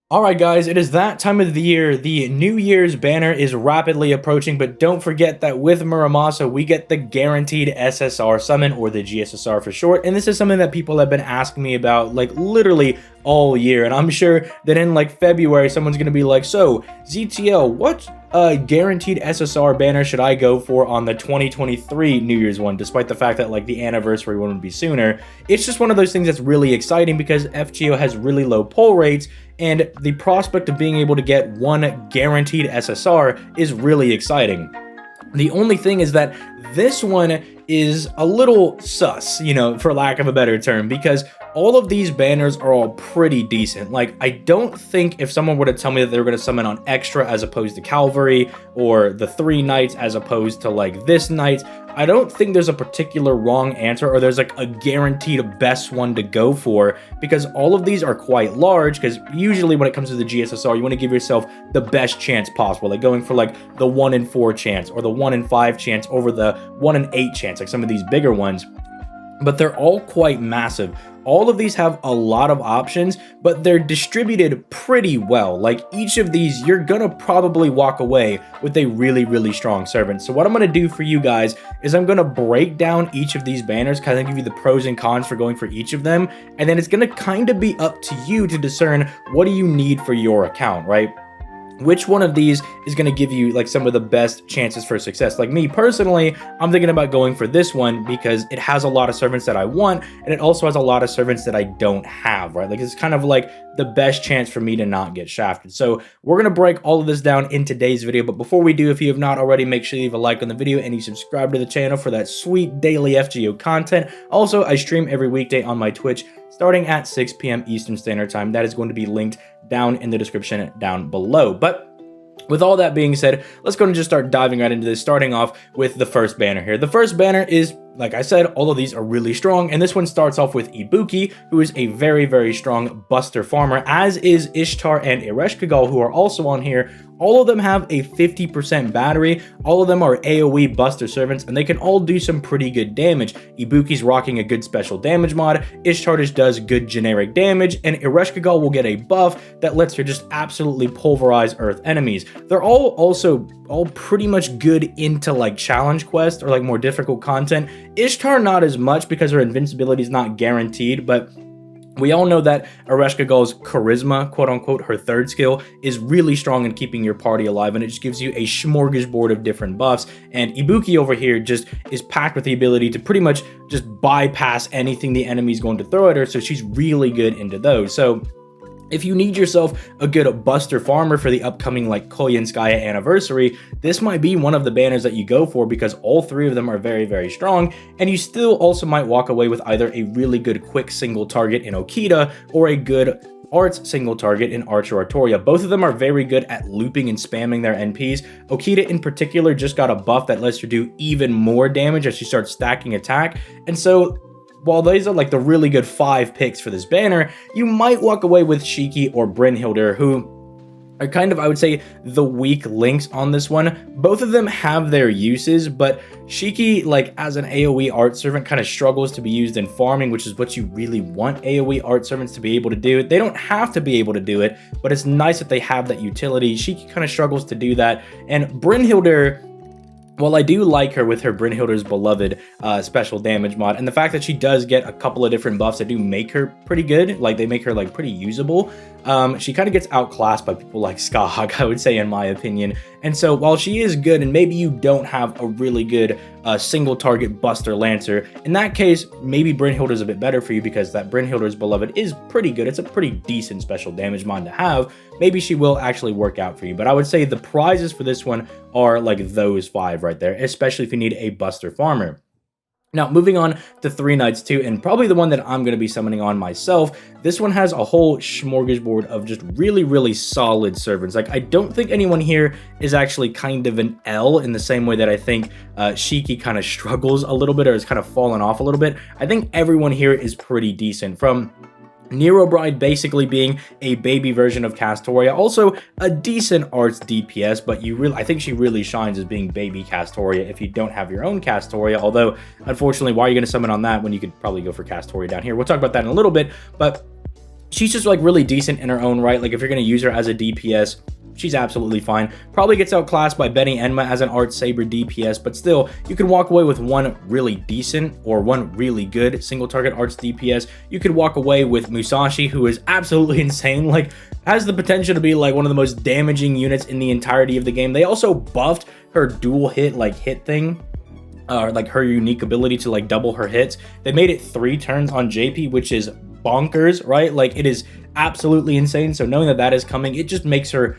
Alright guys, it is that time of the year. The New Year's banner is rapidly approaching, but don't forget that with Muramasa, we get the guaranteed SSR summon, or the GSSR for short, and this is something that people have been asking me about, like, literally all year, and I'm sure that in, like, February, someone's gonna be like, so, ZTL, what guaranteed SSR banner should I go for on the 2023 New Year's one, despite the fact that, like, the anniversary one would be sooner? It's just one of those things that's really exciting because FGO has really low pull rates, and the prospect of being able to get one guaranteed SSR is really exciting. The only thing is that this one is a little sus, you know, for lack of a better term, because all of these banners are all pretty decent. Like, I don't think if someone were to tell me that they were going to summon on Extra as opposed to Cavalry, or the 3 Knights as opposed to, like, this Knight, I don't think there's a particular wrong answer, or there's, like, a guaranteed best one to go for, because all of these are quite large, because usually when it comes to the GSSR, you want to give yourself the best chance possible, like going for, like, the 1 in 4 chance, or the 1 in 5 chance over the 1 in 8 chance, like some of these bigger ones. But they're all quite massive. All of these have a lot of options, but they're distributed pretty well. Like, each of these, you're gonna probably walk away with a really strong servant. So what I'm gonna do for you guys is I'm gonna break down each of these banners, kind of give you the pros and cons for going for each of them, and then it's gonna kind of be up to you to discern what do you need for your account, right? Which one of these is going to give you, like, some of the best chances for success? Like me personally, I'm thinking about going for this one because it has a lot of servants that I want, and it also has a lot of servants that I don't have, right? Like, it's kind of like the best chance for me to not get shafted. So we're going to break all of this down in today's video, but before we do, if you have not already, make sure you leave a like on the video and you subscribe to the channel for that sweet daily FGO content. Also, I stream every weekday on my Twitch starting at 6 p.m. Eastern Standard Time. That is going to be linked down in the description down below. But with all that being said, let's go and just start diving right into this, starting off with the first banner here. The first banner is, like I said, all of these are really strong, and this one starts off with Ibuki, who is a very strong Buster farmer, as is Ishtar and Ereshkigal, who are also on here. All of them have a 50% battery, all of them are AoE Buster servants, and they can all do some pretty good damage. Ibuki's rocking a good special damage mod, Ishtar just does good generic damage, and Ereshkigal will get a buff that lets her just absolutely pulverize Earth enemies. They're all also pretty much good into, like, challenge quests or, like, more difficult content. Ishtar not as much because her invincibility is not guaranteed, but we all know that Ereshkigal's charisma, quote-unquote, her third skill, is really strong in keeping your party alive, and it just gives you a smorgasbord of different buffs. And Ibuki over here just is packed with the ability to pretty much just bypass anything the enemy's going to throw at her, so she's really good into those. So if you need yourself a good Buster farmer for the upcoming, like, Koyanskaya anniversary, this might be one of the banners that you go for, because all 3 of them are very strong, and you still also might walk away with either a really good quick single target in Okita or a good arts single target in Archer Artoria. Both of them are very good at looping and spamming their NPs. Okita in particular just got a buff that lets her do even more damage as she starts stacking attack, and so while these are, like, the really good 5 picks for this banner, you might walk away with Shiki or Brynhildr, who are kind of, I would say, the weak links on this one. Both of them have their uses, but Shiki, like, as an AoE art servant, kind of struggles to be used in farming, which is what you really want AoE art servants to be able to do. They don't have to be able to do it, but it's nice that they have that utility. Shiki kind of struggles to do that, and Brynhildr, well, I do like her with her Brynhildr's Beloved special damage mod, and the fact that she does get a couple of different buffs that do make her pretty good, like, they make her, like, pretty usable. She kind of gets outclassed by people like Skahag, I would say, in my opinion. And so while she is good, and maybe you don't have a really good single target Buster Lancer, in that case, maybe Brynhildr's a bit better for you, because that Brynhildr's Beloved is pretty good. It's a pretty decent special damage mod to have. Maybe she will actually work out for you, but I would say the prizes for this one are, like, those 5 right there, especially if you need a Buster farmer. Now, moving on to 3 Knights 2, and probably the one that I'm going to be summoning on myself, this one has a whole smorgasbord of just really solid servants. Like, I don't think anyone here is actually kind of an L in the same way that I think Shiki kind of struggles a little bit, or has kind of fallen off a little bit. I think everyone here is pretty decent, from Nero Bride basically being a baby version of Castoria, also a decent arts DPS, but I think she really shines as being baby Castoria if you don't have your own Castoria, although unfortunately, why are you going to summon on that when you could probably go for Castoria down here? We'll talk about that in a little bit, but she's just like really decent in her own right. Like if you're going to use her as a DPS, she's absolutely fine. Probably gets outclassed by Benny Enma as an Art Saber DPS, but still, you can walk away with one really decent or one really good single target Arts DPS. You could walk away with Musashi, who is absolutely insane, like has the potential to be like one of the most damaging units in the entirety of the game. They also buffed her dual hit, like hit thing, like her unique ability to like double her hits. They made it 3 turns on JP, which is bonkers, right? Like it is absolutely insane. So knowing that that is coming, it just makes her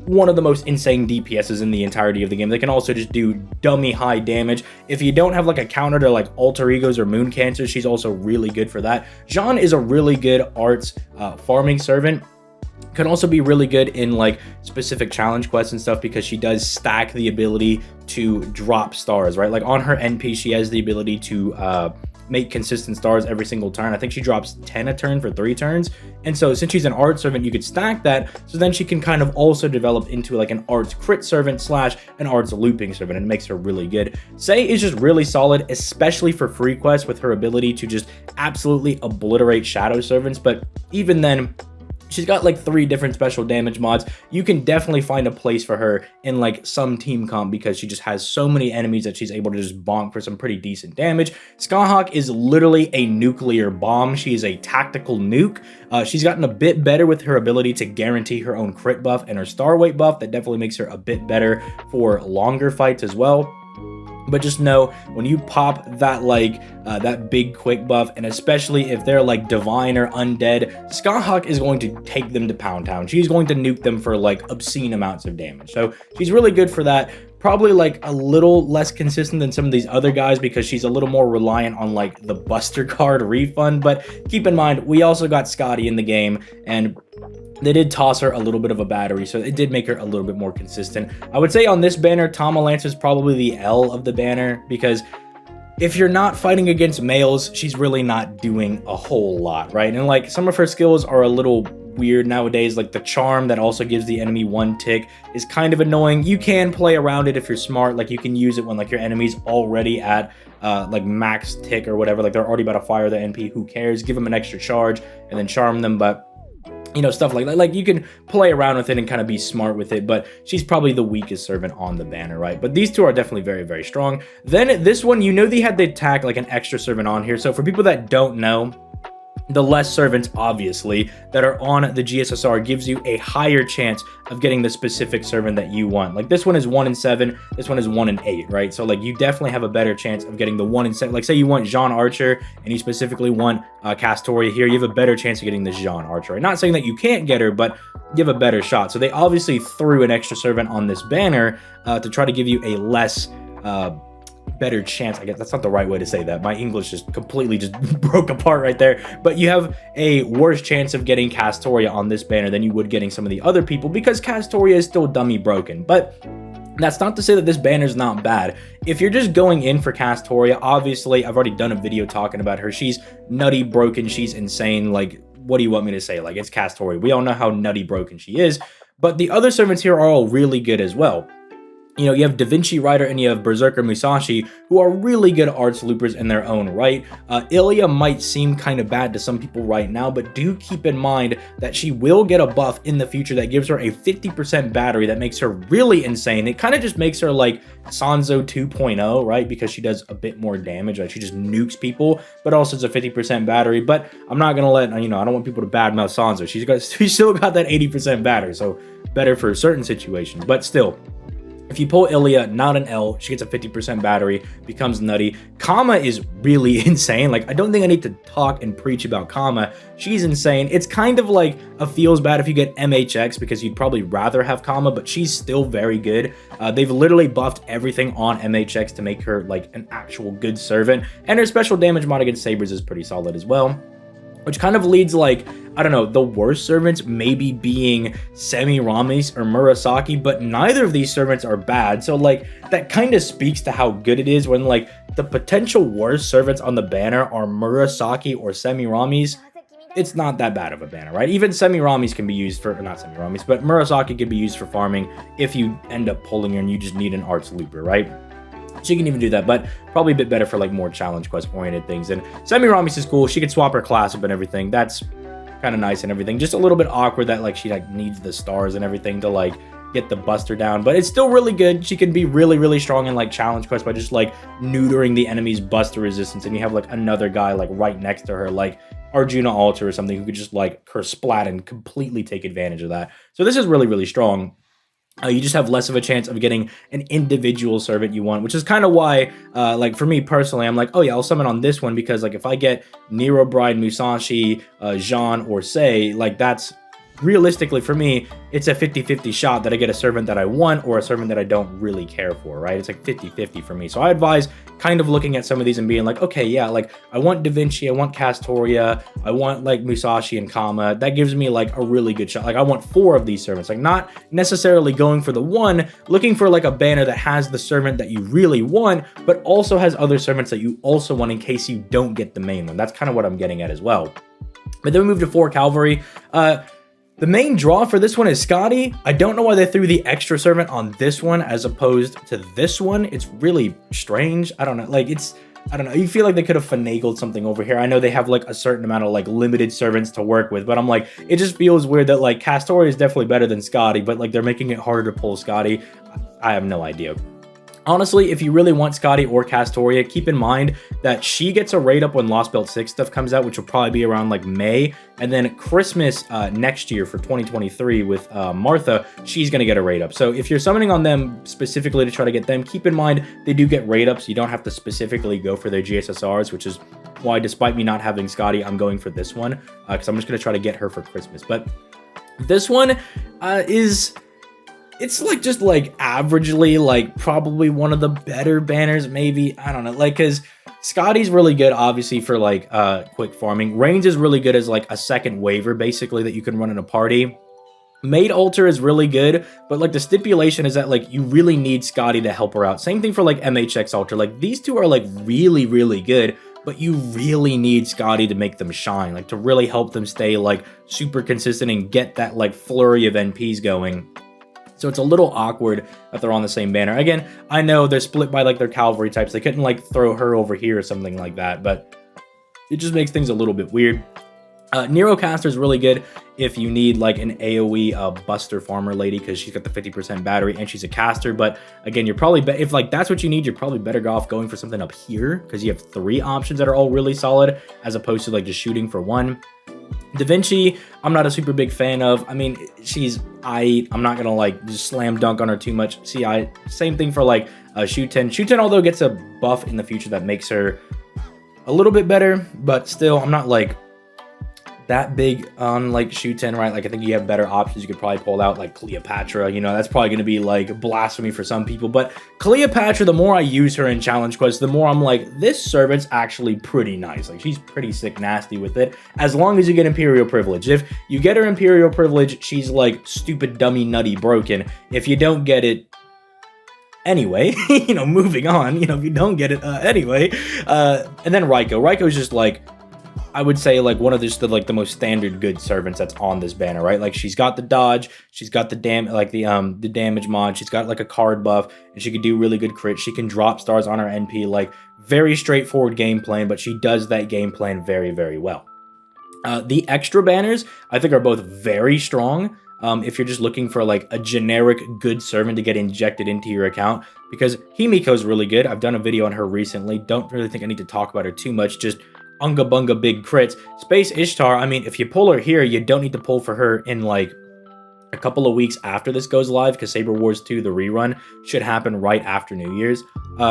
one of the most insane DPSs in the entirety of the game. They can also just do dummy high damage. If you don't have like a counter to like alter egos or moon cancers, she's also really good for that. Jean is a really good arts farming servant. Can also be really good in like specific challenge quests and stuff because she does stack the ability to drop stars, right? Like on her NP, she has the ability to make consistent stars every single turn. I think she drops 10 a turn for 3 turns. And so since she's an art servant, you could stack that. So then she can kind of also develop into like an arts crit servant slash an arts looping servant, and it makes her really good. Sei is just really solid, especially for free quests with her ability to just absolutely obliterate shadow servants. But even then, she's got like 3 different special damage mods. You can definitely find a place for her in like some team comp because she just has so many enemies that she's able to just bonk for some pretty decent damage. Skyhawk is literally a nuclear bomb. She is a tactical nuke. She's gotten a bit better with her ability to guarantee her own crit buff and her star weight buff. That definitely makes her a bit better for longer fights as well. But just know when you pop that like that big quick buff, and especially if they're like divine or undead, Skyhawk is going to take them to Pound Town. She's going to nuke them for like obscene amounts of damage. So she's really good for that. Probably like a little less consistent than some of these other guys because she's a little more reliant on like the Buster card refund. But keep in mind, we also got Scotty in the game, and they did toss her a little bit of a battery, so it did make her a little bit more consistent. I would say on this banner, Tama Lance is probably the L of the banner because if you're not fighting against males, she's really not doing a whole lot, right? And like some of her skills are a little weird nowadays, like the charm that also gives the enemy 1 tick is kind of annoying. You can play around it if you're smart, like you can use it when like your enemy's already at like max tick or whatever, like they're already about to fire the NP, who cares? Give them an extra charge and then charm them. But you know, stuff like that. Like you can play around with it and kind of be smart with it, but she's probably the weakest servant on the banner, right? But these two are definitely very, very strong. Then this one, you know, they had the attack like an extra servant on here. So for people that don't know, the less servants, obviously, that are on the GSSR gives you a higher chance of getting the specific servant that you want. Like this one is 1 in 7, this one is 1 in 8, right? So like you definitely have a better chance of getting the 1 in 7. Like say you want Jean Archer and you specifically want Castoria here, you have a better chance of getting this Jean Archer, right? Not saying that you can't get her, but you have a better shot. So they obviously threw an extra servant on this banner to try to give you a less better chance. I guess that's not the right way to say that. My English just completely just broke apart right there. But you have a worse chance of getting Castoria on this banner than you would getting some of the other people because Castoria is still dummy broken. But that's not to say that this banner is not bad. If you're just going in for Castoria, obviously I've already done a video talking about her. She's nutty broken. She's insane. Like, what do you want me to say? Like, it's Castoria. We all know how nutty broken she is. But the other servants here are all really good as well. You know, you have Da Vinci Rider and you have Berserker Musashi, who are really good arts loopers in their own right. Ilya might seem kind of bad to some people right now, but do keep in mind that she will get a buff in the future that gives her a 50% battery that makes her really insane. It kind of just makes her like Sanzo 2.0, right? Because she does a bit more damage, like she just nukes people, but also it's a 50% battery. But I'm not gonna let, you know, I don't want people to badmouth Sanzo. She's still got that 80% battery, so better for certain situations, but still. If you pull Ilya, not an L, she gets a 50% battery, becomes nutty. Kama is really insane. Like, I don't think I need to talk and preach about Kama. She's insane. It's kind of like a feels bad if you get MHX because you'd probably rather have Kama, but she's still very good. They've literally buffed everything on MHX to make her like an actual good servant. And her special damage mod against Sabers is pretty solid as well. Which kind of leads, like, I don't know, the worst servants maybe being Semiramis or Murasaki, but neither of these servants are bad. So, like, that kind of speaks to how good it is when, like, the potential worst servants on the banner are Murasaki or Semiramis. It's not that bad of a banner, right? Even Semiramis can be used for, or not Semiramis, but Murasaki can be used for farming if you end up pulling her and you just need an arts looper, right? So you can even do that, but probably a bit better for like more challenge quest oriented things. And Semiramis is cool. She can swap her class up and everything. That's kind of nice and everything. Just a little bit awkward that like she like needs the stars and everything to like get the buster down, but it's still really good. She can be really strong in like challenge quests by just like neutering the enemy's buster resistance, and you have like another guy like right next to her, like Arjuna Alter or something, who could just like splat and completely take advantage of that. So this is really strong. You just have less of a chance of getting an individual servant you want, which is kind of why, like for me personally, I'm like, oh yeah, I'll summon on this one, because like if I get Nero Bride, Musashi, Jean, or Sei, like that's realistically for me, it's a 50-50 shot that I get a servant that I want or a servant that I don't really care for, right? It's like 50-50 for me. So I advise kind of looking at some of these and being like, okay, yeah, like I want Da Vinci, I want Castoria, I want like Musashi and Kama. That gives me like a really good shot. Like I want 4 of these servants, like not necessarily going for the one, looking for like a banner that has the servant that you really want, but also has other servants that you also want in case you don't get the main one. That's kind of what I'm getting at as well. But then we move to 4 Cavalry. The main draw for this one is Scotty. I don't know why they threw the extra servant on this one as opposed to this one. It's really strange. I don't know. Like I don't know. You feel like they could have finagled something over here. I know they have like a certain amount of like limited servants to work with, but I'm like, it just feels weird that like Castoria is definitely better than Scotty, but like they're making it harder to pull Scotty. I have no idea. Honestly, if you really want Scotty or Castoria, keep in mind that she gets a rate up when Lost Belt 6 stuff comes out, which will probably be around like May. And then Christmas next year for 2023 with Martha, she's going to get a rate up. So if you're summoning on them specifically to try to get them, keep in mind they do get rate ups. You don't have to specifically go for their GSSRs, which is why despite me not having Scotty, I'm going for this one because I'm just going to try to get her for Christmas. But this one it's like just like averagely like probably one of the better banners, maybe. I don't know, like because Scotty's really good obviously for like quick farming. Reigns is really good as like a second waiver basically that you can run in a party. Maid Alter is really good, but like the stipulation is that like you really need Scotty to help her out. Same thing for like MHX Alter. Like these two are like really good, but you really need Scotty to make them shine, like to really help them stay like super consistent and get that like flurry of NPs going. So it's a little awkward that they're on the same banner. Again, I know they're split by like their cavalry types. They couldn't like throw her over here or something like that, but it just makes things a little bit weird. Nero Caster is really good if you need like an AoE buster farmer lady because she's got the 50% battery and she's a caster. But again, you're probably if like that's what you need, you're probably better off going for something up here because you have 3 options that are all really solid as opposed to like just shooting for 1. Da Vinci, I'm not a super big fan of. I mean, I'm not gonna like just slam dunk on her too much. Same thing for like Shuten. Shuten, although gets a buff in the future that makes her a little bit better, but still, I'm not like that big on like Shuten, right? Like I think you have better options. You could probably pull out like Cleopatra, you know, that's probably going to be like blasphemy for some people, but Cleopatra, the more I use her in challenge quests, the more I'm like, this servant's actually pretty nice. Like she's pretty sick nasty with it, as long as you get Imperial Privilege. If you get her Imperial Privilege, she's like stupid, dummy, nutty, broken. If you don't get it, anyway, you know, moving on, you know, if you don't get it, anyway. And then Raiko's just like, I would say like one of the most standard good servants that's on this banner, right? Like she's got the dodge, she's got the the damage mod, she's got like a card buff, and she can do really good crit. She can drop stars on her NP, like very straightforward game plan, but she does that game plan very well. The extra banners I think are both very strong. If you're just looking for like a generic good servant to get injected into your account, because Himiko's really good. I've done a video on her recently. Don't really think I need to talk about her too much. Just unga bunga big crits. Space Ishtar, I mean, if you pull her here, you don't need to pull for her in like a couple of weeks after this goes live, because Saber Wars 2, the rerun, should happen right after New Year's.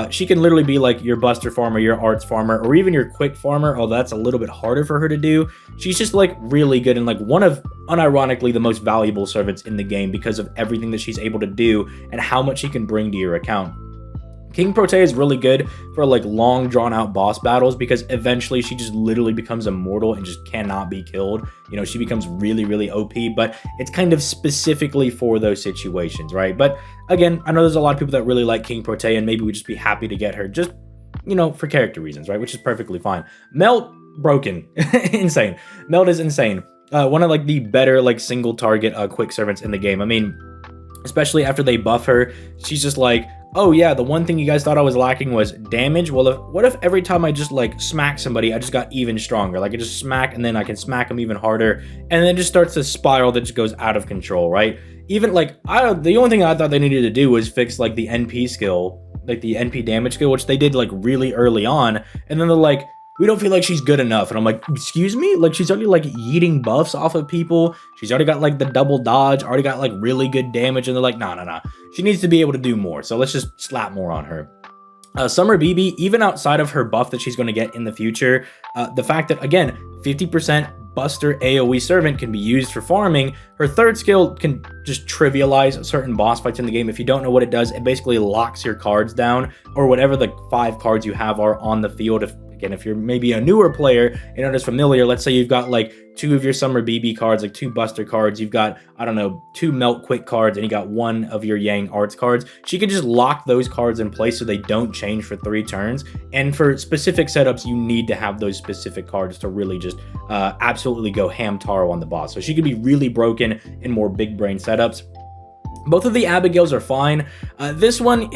She can literally be like your buster farmer, your arts farmer, or even your quick farmer, although that's a little bit harder for her to do. She's just like really good and like one of, unironically, the most valuable servants in the game because of everything that she's able to do and how much she can bring to your account. King Prote is really good for like long drawn out boss battles because eventually she just literally becomes immortal and just cannot be killed. You know, she becomes really OP, but it's kind of specifically for those situations, right? But again, I know there's a lot of people that really like King Prote and maybe we'd just be happy to get her just, you know, for character reasons, right? Which is perfectly fine. Melt, broken. Insane. Melt is insane. One of like the better like single target quick servants in the game. I mean, especially after they buff her, she's just like oh yeah, the one thing you guys thought I was lacking was damage. Well, what if every time I just like smack somebody, I just got even stronger? Like I just smack and then I can smack them even harder, and then it just starts to spiral that just goes out of control, right? Even like the only thing I thought they needed to do was fix like the NP skill, like the NP damage skill, which they did like really early on, and then they're like, we don't feel like she's good enough. And I'm like, excuse me? Like, she's already like yeeting buffs off of people. She's already got like the double dodge, already got like really good damage. And they're like, nah. She needs to be able to do more. So let's just slap more on her. Summer BB, even outside of her buff that she's going to get in the future, the fact that, again, 50% Buster AoE Servant can be used for farming. Her third skill can just trivialize certain boss fights in the game. If you don't know what it does, it basically locks your cards down, or whatever the 5 cards you have are on the field. If you're maybe a newer player and not as familiar, let's say you've got like 2 of your Summer BB cards, like 2 Buster cards, you've got, I don't know, 2 Melt Quick cards, and you got 1 of your Yang Arts cards. She can just lock those cards in place so they don't change for 3 turns. And for specific setups, you need to have those specific cards to really just absolutely go ham taro on the boss. So she could be really broken in more big brain setups. Both of the Abigails are fine. This one,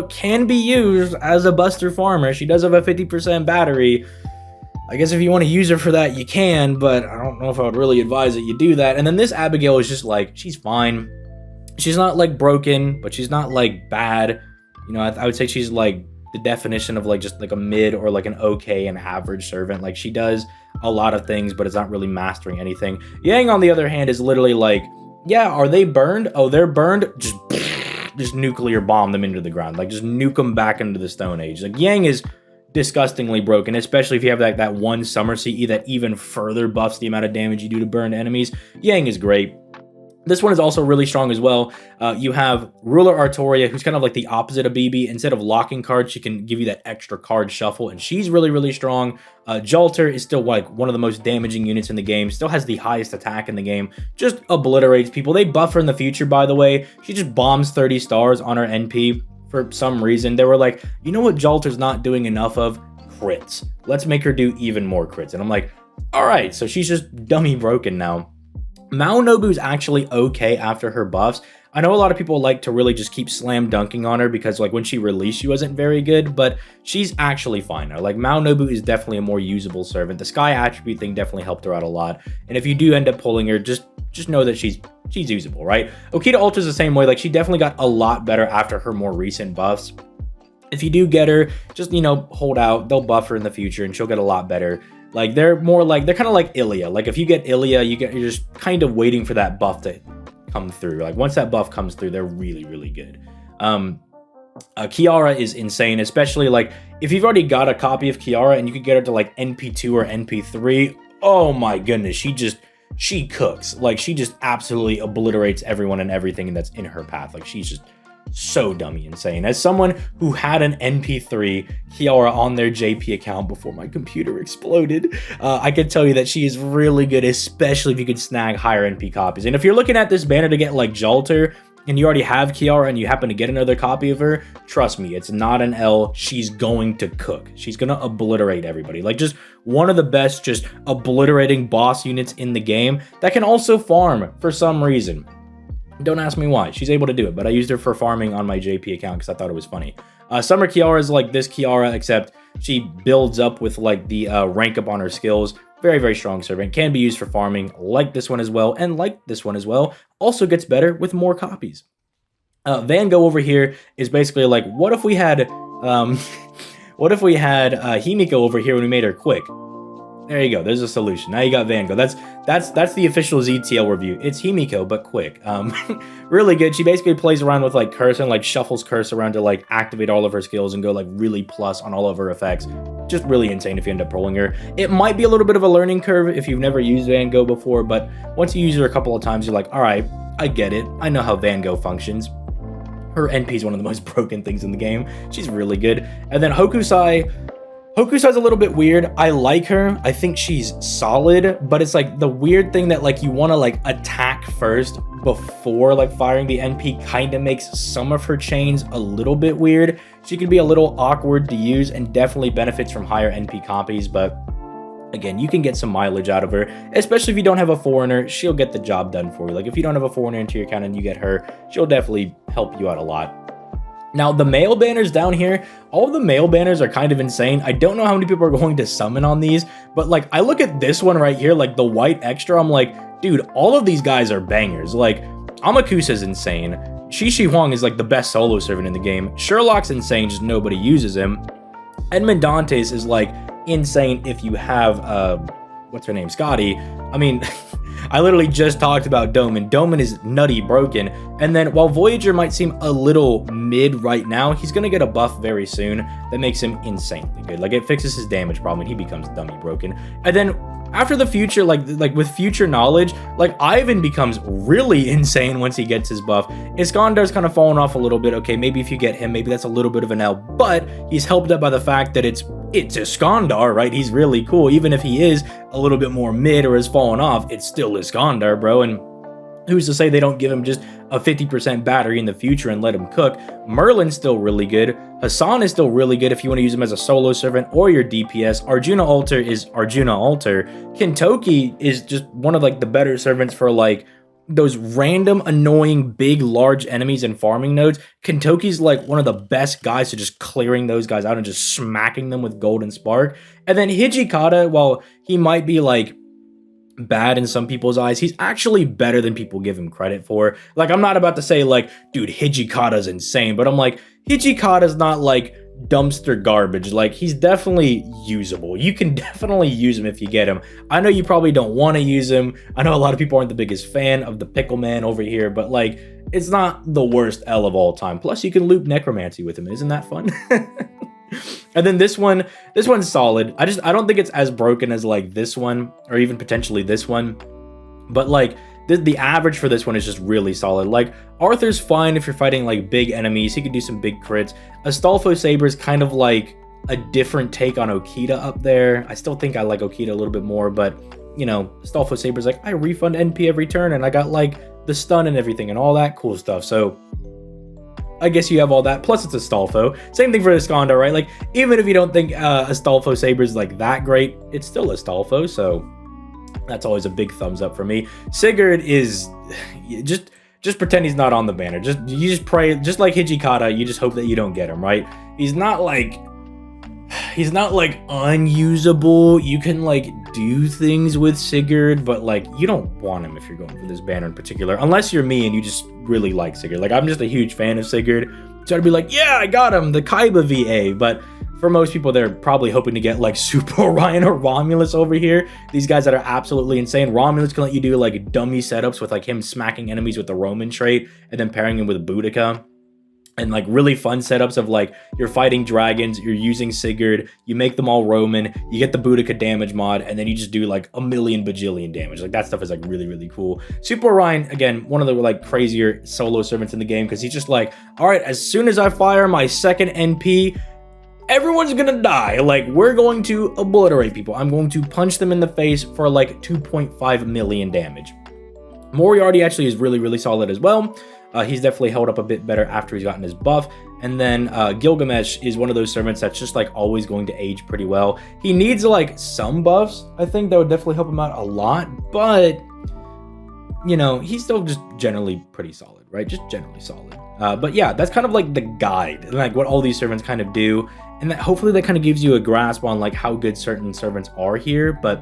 can be used as a Buster farmer. She does have a 50% battery. I guess if you want to use her for that, you can, but I don't know if I would really advise that you do that. And then this Abigail is just like, she's fine. She's not like broken, but she's not like bad. I would say she's like the definition of like just like a mid or like an okay and average servant. Like she does a lot of things, but it's not really mastering anything. Yang, on the other hand, is literally like, yeah, are they burned? Oh, they're burned. Just nuclear bomb them into the ground. Like, just nuke them back into the Stone Age. Like, Yang is disgustingly broken, especially if you have that one Summer CE that even further buffs the amount of damage you do to burned enemies. Yang is great. This one is also really strong as well. You have Ruler Artoria, who's kind of like the opposite of BB. Instead of locking cards, she can give you that extra card shuffle, and she's really, really strong. Jalter is still like one of the most damaging units in the game, still has the highest attack in the game, just obliterates people. They buff her in the future, by the way. She just bombs 30 stars on her NP for some reason. They were like, you know what Jalter's not doing enough of? Crits. Let's make her do even more crits. And I'm like, all right, so she's just dummy broken now. Mao Nobu's actually okay after her buffs. I know a lot of people like to really just keep slam dunking on her because like when she released, she wasn't very good, but she's actually fine now. Like Mao Nobu is definitely a more usable servant. The Sky attribute thing definitely helped her out a lot. And if you do end up pulling her, just know that she's usable, right? Okita Ultra's the same way. Like she definitely got a lot better after her more recent buffs. If you do get her, just, hold out. They'll buff her in the future and she'll get a lot better. Like they're kind of like Ilya. Like if you get Ilya, you're just kind of waiting for that buff to come through. Like once that buff comes through, they're really, really good. Kiara is insane, especially like if you've already got a copy of Kiara and you could get her to like NP2 or NP3. Oh my goodness, she cooks. Like she just absolutely obliterates everyone and everything that's in her path. Like she's just so dummy insane. As someone who had an NP3 Kiara on their JP account before my computer exploded, I can tell you that she is really good, especially if you could snag higher NP copies. And if you're looking at this banner to get like Jalter and you already have Kiara and you happen to get another copy of her, trust me, it's not an L. She's going to cook. She's going to obliterate everybody. Like just one of the best just obliterating boss units in the game that can also farm for some reason. Don't ask me why. She's able to do it, but I used her for farming on my JP account because I thought it was funny. Summer Kiara is like this Kiara, except she builds up with like the rank up on her skills. Very, very strong servant. Can be used for farming like this one as well, and like this one as well. Also gets better with more copies. Van Gogh over here is basically like, what if we had Himiko over here when we made her quick? There you go. There's a solution. Now you got Van Gogh. That's the official ZTL review. It's Himiko, but quick. Really good. She basically plays around with like curse and like shuffles curse around to like activate all of her skills and go like really plus on all of her effects. Just really insane if you end up pulling her. It might be a little bit of a learning curve if you've never used Van Gogh before, but once you use her a couple of times, you're like, all right, I get it. I know how Van Gogh functions. Her NP is one of the most broken things in the game. She's really good. And then Hokusai's a little bit weird. I like her. I think she's solid, but it's like the weird thing that like you want to like attack first before like firing the NP kind of makes some of her chains a little bit weird. She can be a little awkward to use and definitely benefits from higher NP copies, but again, you can get some mileage out of her, especially if you don't have a foreigner. She'll get the job done for you. Like if you don't have a foreigner into your account and you get her, she'll definitely help you out a lot. Now, the male banners down here, all the male banners are kind of insane. I don't know how many people are going to summon on these, but like, I look at this one right here, like the white extra, I'm like, dude, all of these guys are bangers. Like, Amakusa's insane. Shishi Huang is like the best solo servant in the game. Sherlock's insane, just nobody uses him. Edmond Dantes is like insane if you have, what's her name, Scotty. I mean, I literally just talked about Doman. Doman is nutty broken. And then while Voyager might seem a little mid right now, he's going to get a buff very soon that makes him insanely good. Like, it fixes his damage problem and he becomes dummy broken. And then after the future, like with future knowledge, like Ivan becomes really insane once he gets his buff. Iskandar's kind of fallen off a little bit. Okay, maybe if you get him, maybe that's a little bit of an L, but he's helped up by the fact that it's Iskandar, right? He's really cool. Even if he is a little bit more mid or has fallen off, it's still Iskandar, bro. And who's to say they don't give him just a 50% battery in the future and let him cook? Merlin's still really good. Hassan is still really good if you want to use him as a solo servant or your DPS. Arjuna Alter is Arjuna Alter. Kintoki is just one of like the better servants for like those random annoying big large enemies and farming nodes. Kintoki's like one of the best guys to just clearing those guys out and just smacking them with golden spark. And then Hijikata, while he might be like bad in some people's eyes, he's actually better than people give him credit for. Like, I'm not about to say like, dude, Hijikata's insane, but I'm like, Hijikata's not like dumpster garbage. Like, he's definitely usable. You can definitely use him if you get him. I know you probably don't want to use him. I know a lot of people aren't the biggest fan of the Pickle Man over here, but like, it's not the worst L of all time. Plus, you can loop necromancy with him. Isn't that fun? And then this one's solid. I don't think it's as broken as like this one or even potentially this one, but like the average for this one is just really solid. Like, Arthur's fine if you're fighting like big enemies. He can do some big crits. Astolfo Saber is kind of like a different take on Okita up there. I still think I like Okita a little bit more, but you know, Astolfo Saber's like, I refund NP every turn and I got like the stun and everything and all that cool stuff. So I guess you have all that, plus it's Astolfo. Same thing for Iskandar, right? Like, even if you don't think Astolfo Saber's like that great, it's still Astolfo, so that's always a big thumbs up for me. Sigurd is just pretend he's not on the banner. You just pray, just like Hijikata, you just hope that you don't get him, right? He's not like unusable. You can like do things with Sigurd, but like you don't want him if you're going for this banner in particular, unless you're me and you just really like Sigurd. Like, I'm just a huge fan of Sigurd, so I'd be like, yeah, I got him, the Kaiba VA. But for most people, they're probably hoping to get like Super Orion or Romulus over here. These guys that are absolutely insane. Romulus can let you do like dummy setups with like him smacking enemies with the Roman trait and then pairing him with Boudica. And like really fun setups of like, you're fighting dragons, you're using Sigurd, you make them all Roman, you get the Boudica damage mod, and then you just do like a million bajillion damage. Like, that stuff is like really, really cool. Super Orion, again, one of the like crazier solo servants in the game, because he's just like, all right, as soon as I fire my second NP, everyone's gonna die. Like, we're going to obliterate people. I'm going to punch them in the face for like 2.5 million damage. Moriarty actually is really, really solid as well. He's definitely held up a bit better after he's gotten his buff. And then Gilgamesh is one of those servants that's just like always going to age pretty well. He needs like some buffs. I think that would definitely help him out a lot, but you know, he's still just generally pretty solid, right? Just generally solid. But yeah, that's kind of like the guide and like what all these servants kind of do. And that hopefully that kind of gives you a grasp on like how good certain servants are here. But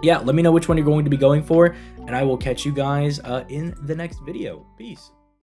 yeah, let me know which one you're going to be going for, and I will catch you guys in the next video. Peace.